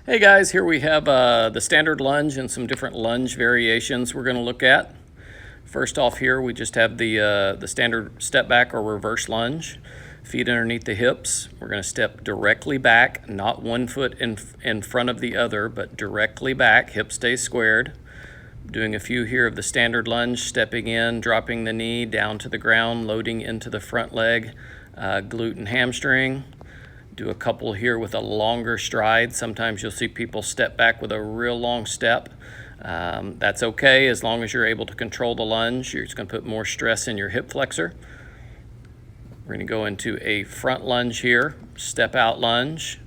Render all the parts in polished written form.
Hey guys, here we have the standard lunge and some different lunge variations we're going to look at. First off here, we just have the standard step back or reverse lunge. Feet underneath the hips. We're going to step directly back, not one foot in front of the other, but directly back. Hip stays squared. Doing a few here of the standard lunge, stepping in, dropping the knee down to the ground, loading into the front leg, glute and hamstring. Do a couple here with a longer stride. Sometimes you'll see people step back with a real long step. That's okay as long as you're able to control the lunge. You're just going to put more stress in your hip flexor. We're going to go into a front lunge here, step out lunge.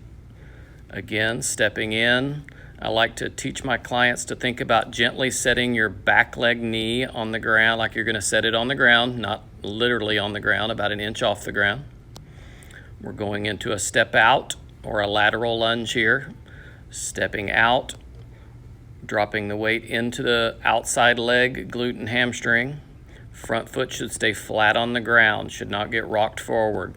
Again, stepping in. I like to teach my clients to think about gently setting your back leg knee on the ground like you're going to set it on the ground, not literally on the ground, about an inch off the ground. We're going into a step out or a lateral lunge here. Stepping out, dropping the weight into the outside leg, glute and hamstring. Front foot should stay flat on the ground, should not get rocked forward.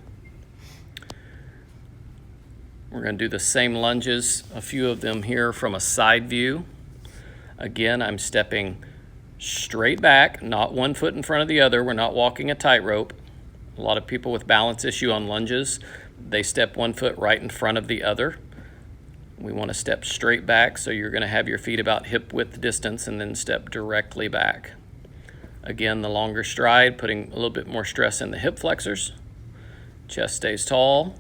We're going to do the same lunges, a few of them here from a side view. Again, I'm stepping straight back, not one foot in front of the other. We're not walking a tightrope. A lot of people with balance issue on lunges, they step one foot right in front of the other. We want to step straight back, so you're going to have your feet about hip width distance and then step directly back. Again, the longer stride, putting a little bit more stress in the hip flexors. Chest stays tall.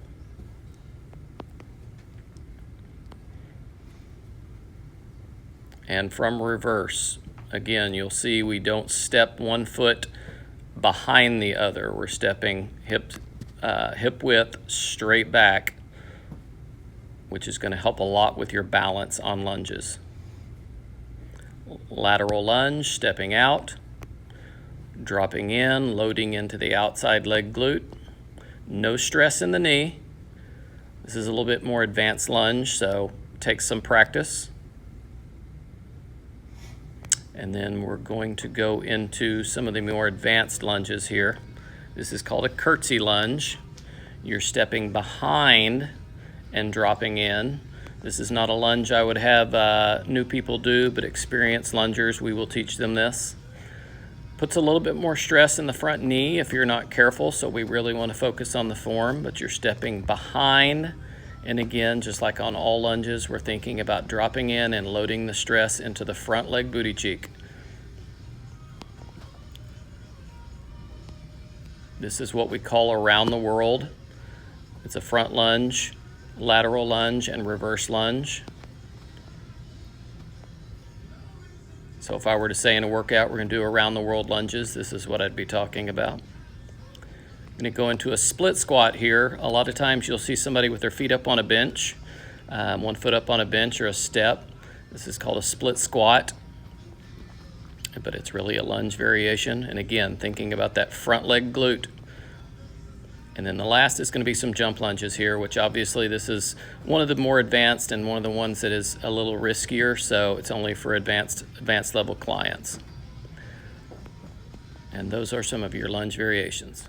And from reverse, again, you'll see we don't step one foot behind the other. We're stepping hip width straight back, which is going to help a lot with your balance on lunges. Lateral lunge, stepping out, dropping in, loading into the outside leg glute. No stress in the knee. This is a little bit more advanced lunge, so take some practice. And then we're going to go into some of the more advanced lunges here. This is called a curtsy lunge. You're stepping behind and dropping in. This is not a lunge I would have new people do, but experienced lungers, we will teach them this. Puts a little bit more stress in the front knee if you're not careful, so we really want to focus on the form, but you're stepping behind. And again, just like on all lunges, we're thinking about dropping in and loading the stress into the front leg booty cheek. This is what we call around the world. It's a front lunge, lateral lunge, and reverse lunge. So if I were to say in a workout, we're going to do around the world lunges, this is what I'd be talking about. I'm going to go into a split squat here. A lot of times you'll see somebody with their feet up on a bench, one foot up on a bench or a step. This is called a split squat, but it's really a lunge variation. And again, thinking about that front leg glute. And then the last is going to be some jump lunges here, which obviously this is one of the more advanced and one of the ones that is a little riskier, so it's only for advanced level clients. And those are some of your lunge variations.